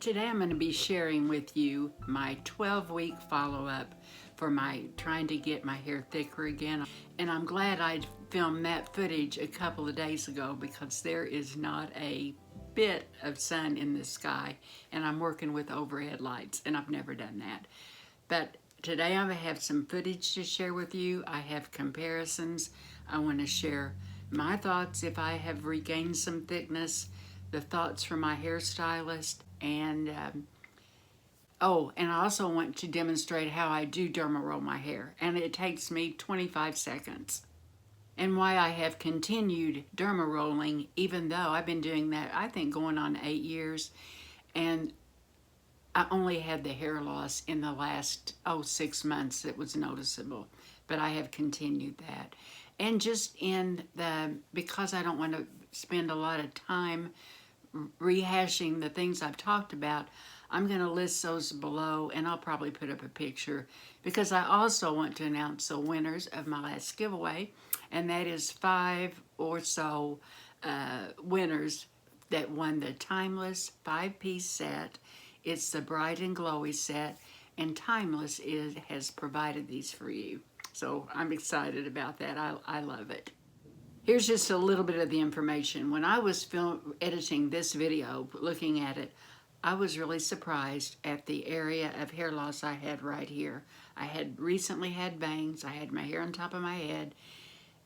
Today I'm going to be sharing with you my 12-week follow-up for my trying to get my hair thicker again. And I'm glad I filmed that footage a couple of days ago because there is not a bit of sun in the sky and I'm working with overhead lights and I've never done that. But today I have some footage to share with you. I have comparisons. I want to share my thoughts if I have regained some thickness, the thoughts from my hairstylist, and and I also want to demonstrate how I do derma roll my hair, and it takes me 25 seconds. And why I have continued derma rolling, even though I've been doing that, I think, going on 8 years, and I only had the hair loss in the last, 6 months that was noticeable, but I have continued that. And just because I don't want to spend a lot of time rehashing the things I've talked about, I'm going to list those below, and I'll probably put up a picture because I also want to announce the winners of my last giveaway, and that is 5 or so winners that won the Timeless 5-piece set. It's the Bright and Glowy set, and Timeless has provided these for you. So I'm excited about that. I love it. Here's just a little bit of the information. When I was editing this video, looking at it, I was really surprised at the area of hair loss I had right here. I had recently had bangs, I had my hair on top of my head,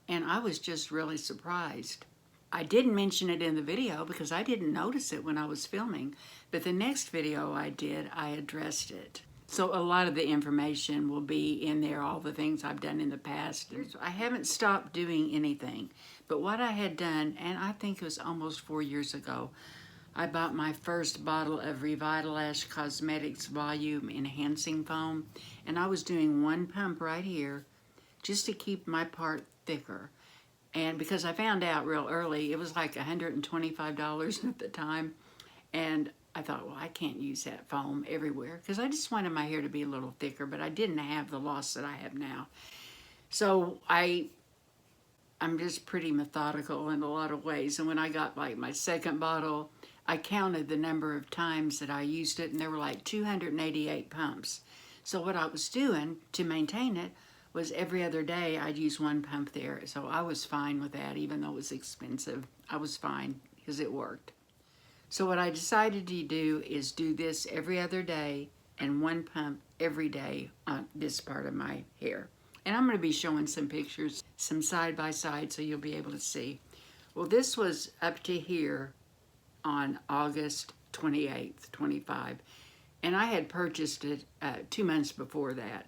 and I was just really surprised. I didn't mention it in the video because I didn't notice it when I was filming, but the next video I did, I addressed it. So a lot of the information will be in there, all the things I've done in the past. I haven't stopped doing anything, but what I had done, and I think it was almost 4 years ago, I bought my first bottle of Revitalash Cosmetics Volume Enhancing Foam, and I was doing 1 pump right here just to keep my part thicker. And because I found out real early, it was like $125 at the time, and I thought, well, I can't use that foam everywhere because I just wanted my hair to be a little thicker, but I didn't have the loss that I have now. So I'm just pretty methodical in a lot of ways. And when I got like my second bottle, I counted the number of times that I used it, and there were like 288 pumps. So what I was doing to maintain it was every other day I'd use 1 pump there. So I was fine with that, even though it was expensive. I was fine because it worked. So what I decided to do is do this every other day and 1 pump every day on this part of my hair. And I'm going to be showing some pictures, some side by side, so you'll be able to see. Well, this was up to here on August 28th, 25. And I had purchased it 2 months before that.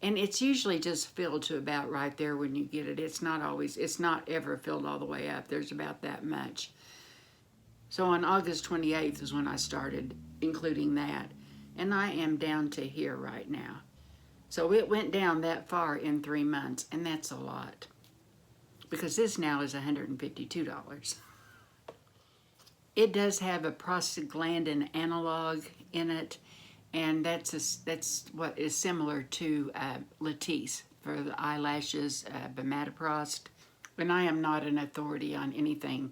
And it's usually just filled to about right there when you get it. It's not ever filled all the way up. There's about that much. So on August 28th is when I started including that. And I am down to here right now. So it went down that far in 3 months, and that's a lot. Because this now is $152. It does have a prostaglandin analog in it, and that's what is similar to Latisse for the eyelashes, Bimatoprost. And I am not an authority on anything,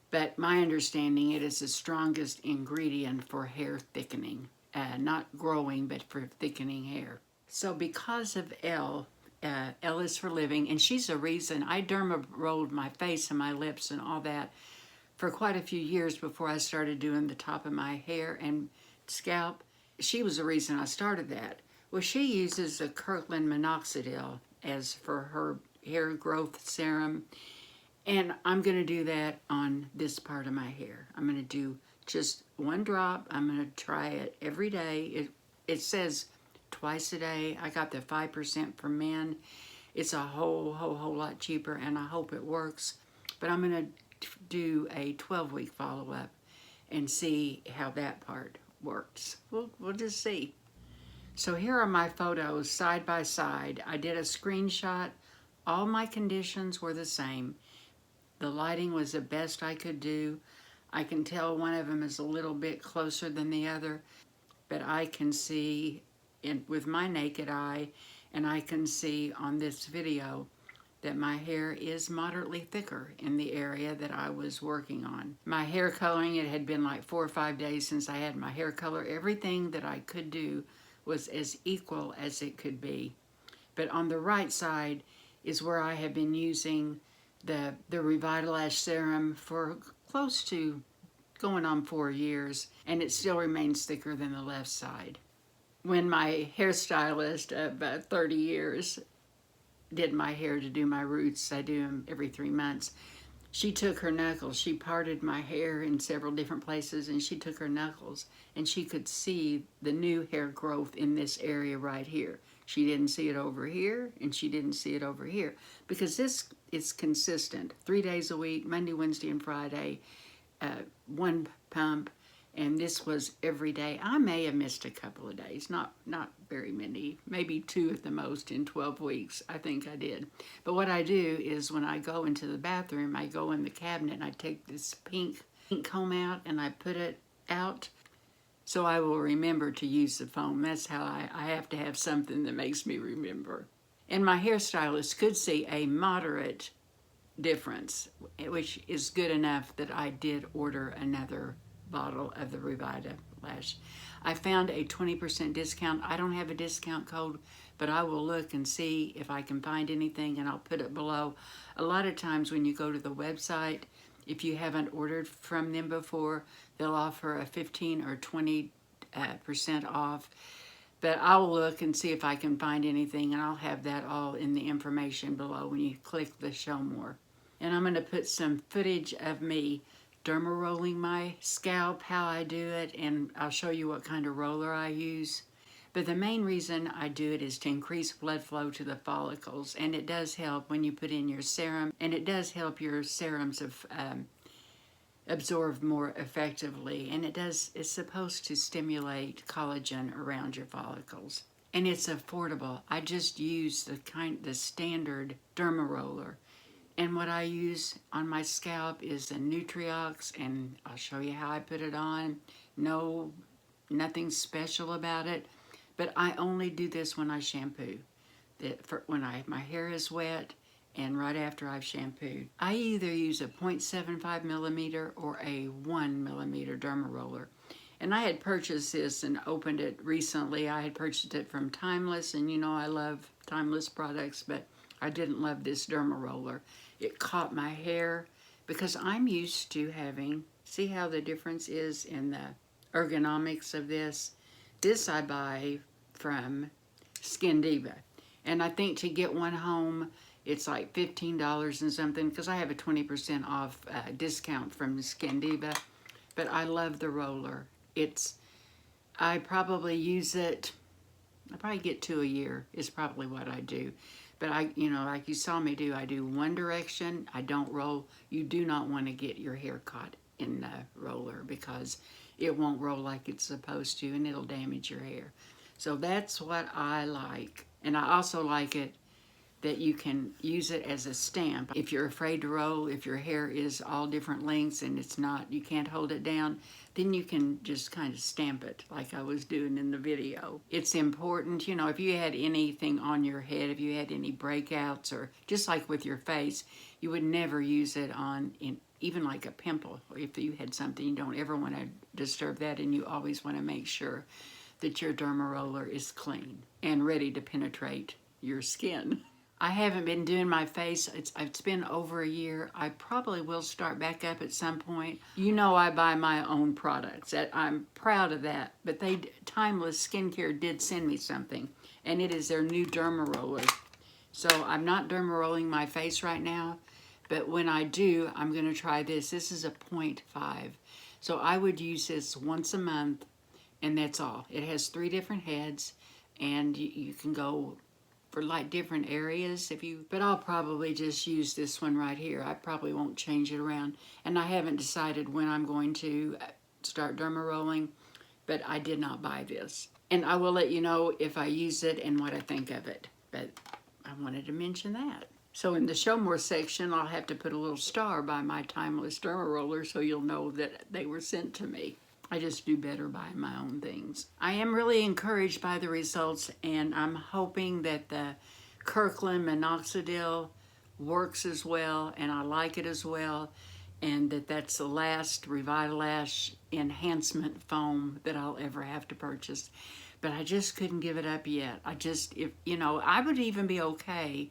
but my understanding, it is the strongest ingredient for hair thickening. Not growing, but for thickening hair. So because of Elle is for living, and she's the reason I derma rolled my face and my lips and all that for quite a few years before I started doing the top of my hair and scalp. She was the reason I started that. Well, she uses the Kirkland minoxidil as for her hair growth serum, and I'm going to do that on this part of my hair. I'm going to do just 1 drop. I'm going to try it every day. It says twice a day. I got the 5% for men. It's a whole lot cheaper, and I hope it works. But I'm going to do a 12-week follow-up and see how that part works. We'll just see. So here are my photos side by side. I did a screenshot. All my conditions were the same. The lighting was the best I could do. I can tell one of them is a little bit closer than the other, but I can see with my naked eye, and I can see on this video that my hair is moderately thicker in the area that I was working on. My hair coloring, it had been like 4 or 5 days since I had my hair color. Everything that I could do was as equal as it could be. But on the right side is where I have been using the Revitalash serum for close to going on 4 years, and it still remains thicker than the left side. When my hairstylist of about 30 years did my hair to do my roots, I do them every 3 months, she took her knuckles, she parted my hair in several different places, and she took her knuckles and she could see the new hair growth in this area right here. She didn't see it over here, and she didn't see it over here, because this is consistent 3 days a week, Monday, Wednesday, and Friday, 1 pump, and this was every day. I may have missed a couple of days, not very many, maybe 2 at the most in 12 weeks. I think I did. But what I do is when I go into the bathroom, I go in the cabinet and I take this pink comb out and I put it out, so I will remember to use the foam. That's how I have to have something that makes me remember. And my hairstylist could see a moderate difference, which is good enough that I did order another bottle of the Revitalash. I found a 20% discount. I don't have a discount code, but I will look and see if I can find anything, and I'll put it below. A lot of times when you go to the website, if you haven't ordered from them before, they'll offer a 15 or 20% off. But I'll look and see if I can find anything, and I'll have that all in the information below when you click the show more. And I'm going to put some footage of me derma rolling my scalp, how I do it, and I'll show you what kind of roller I use. But the main reason I do it is to increase blood flow to the follicles, and it does help when you put in your serum, and it does help your serums absorb more effectively, and it's supposed to stimulate collagen around your follicles. And it's affordable. I just use the standard derma roller. And what I use on my scalp is a Nutri-Ox, and I'll show you how I put it on. Nothing special about it, but I only do this when I shampoo. When my hair is wet and right after I've shampooed. I either use a 0.75 millimeter or a 1 millimeter derma roller. And I had purchased this and opened it recently. I had purchased it from Timeless, and you know I love Timeless products, but I didn't love this derma roller. It caught my hair because I'm used to having, see how the difference is in the ergonomics of this? This I buy from Skin Diva. And I think to get one home, it's like $15 and something, because I have a 20% off discount from Skin Diva. But I love the roller. I probably use it, I probably get 2 a year is probably what I do. But like you saw me do, I do one direction, I don't roll. You do not want to get your hair caught in the roller because it won't roll like it's supposed to, and it'll damage your hair. So that's what I like. And I also like it that you can use it as a stamp. If you're afraid to roll, if your hair is all different lengths and you can't hold it down, then you can just kind of stamp it like I was doing in the video. It's important, if you had anything on your head, if you had any breakouts, or just like with your face, you would never use it on, even like a pimple. If you had something, you don't ever want to disturb that, and you always want to make sure that your derma roller is clean and ready to penetrate your skin. I haven't been doing my face. It's been over a year. I probably will start back up at some point. I buy my own products. I'm proud of that. But Timeless Skincare did send me something, and it is their new derma roller. So I'm not derma rolling my face right now, but when I do, I'm going to try this. This is a 0.5. So I would use this once a month, and that's all. It has 3 different heads, and you can go for like different areas but I'll probably just use this one right here. I probably won't change it around, and I haven't decided when I'm going to start derma rolling, but I did not buy this, and I will let you know if I use it and what I think of it. But I wanted to mention that. So in the show more section, I'll have to put a little star by my Timeless derma roller so you'll know that they were sent to me. I just do better buying my own things. I am really encouraged by the results, and I'm hoping that the Kirkland minoxidil works as well and I like it as well, and that's the last Revitalash enhancement foam that I'll ever have to purchase. But I just couldn't give it up yet. If you know, I would even be okay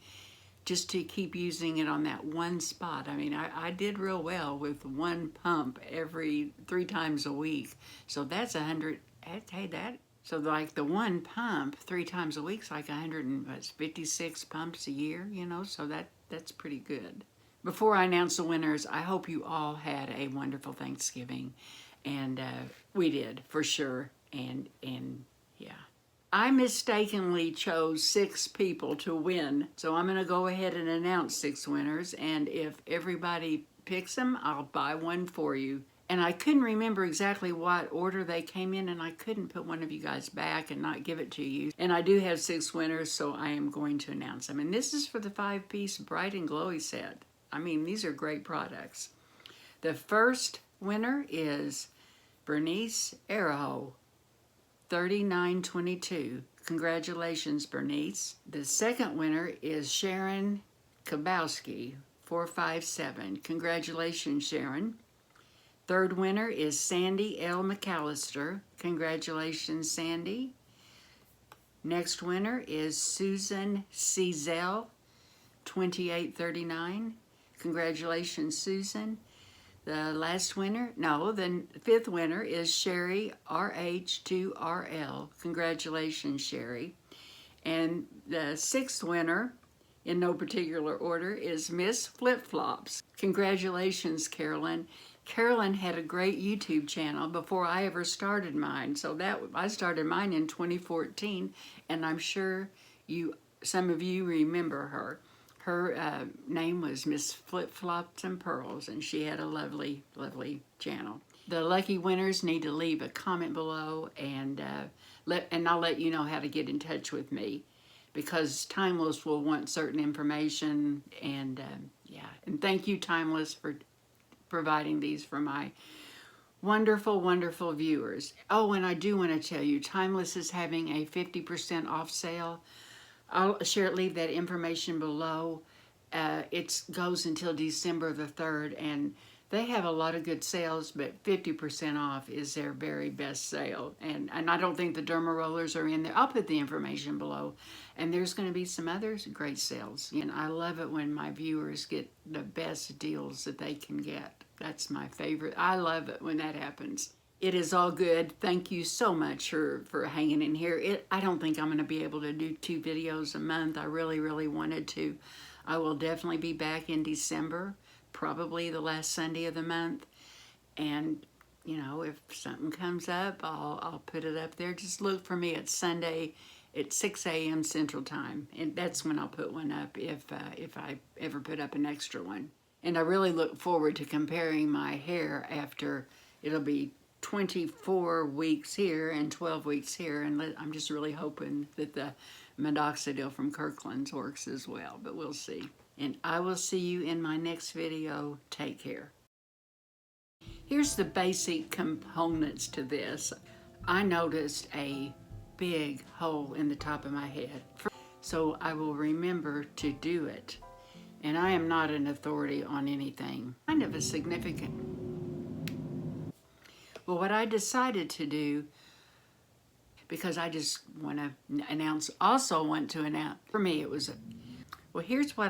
just to keep using it on that one spot. I mean, I did real well with one pump every 3 times a week. So that's 100, hey, so like the one pump 3 times a week is like 156 pumps a year, you know, so that's pretty good. Before I announce the winners, I hope you all had a wonderful Thanksgiving, and we did for sure, and yeah. I mistakenly chose 6 people to win, so I'm going to go ahead and announce 6 winners, and if everybody picks them, I'll buy one for you. And I couldn't remember exactly what order they came in, and I couldn't put one of you guys back and not give it to you. And I do have 6 winners, so I am going to announce them. And this is for the 5-piece Bright and Glowy set. I mean, these are great products. The first winner is Bernice Araho, 3922. Congratulations, Bernice. The second winner is Sharon Kabowski, 457. Congratulations, Sharon. Third winner is Sandy L. McAllister. Congratulations, Sandy. Next winner is Susan Cezell, 2839. Congratulations, Susan. The last winner, no, the 5th winner is Sherry RH2RL. Congratulations, Sherry. And the 6th winner, in no particular order, is Miss Flip Flops. Congratulations, Carolyn. Carolyn had a great YouTube channel before I ever started mine. So I started mine in 2014, and I'm sure some of you remember her. Her name was Miss Flip Flops and Pearls, and she had a lovely, lovely channel. The lucky winners need to leave a comment below, and I'll let you know how to get in touch with me, because Timeless will want certain information, and yeah. And thank you, Timeless, for providing these for my wonderful, wonderful viewers. Oh, and I do want to tell you, Timeless is having a 50% off sale. I'll leave that information below. It goes until December the 3rd, and they have a lot of good sales, but 50% off is their very best sale. And I don't think the Derma rollers are in there. I'll put the information below. And there's going to be some other great sales. And I love it when my viewers get the best deals that they can get. That's my favorite. I love it when that happens. It is all good. Thank you so much for hanging in here. I don't think I'm going to be able to do 2 videos a month. I really, really wanted to. I will definitely be back in December, probably the last Sunday of the month. And, you know, if something comes up, I'll put it up there. Just look for me at Sunday at 6 a.m. Central Time. And that's when I'll put one up if I ever put up an extra one. And I really look forward to comparing my hair after. It'll be 24 weeks here and 12 weeks here, and I'm just really hoping that the minoxidil from Kirkland's works as well, but we'll see. And I will see you in my next video. Take care. Here's the basic components to this. I noticed a big hole in the top of my head, so I will remember to do it. And I am not an authority on anything. Kind of a significant. Well, what I decided to do, because I just want to announce, for me it was, well, here's what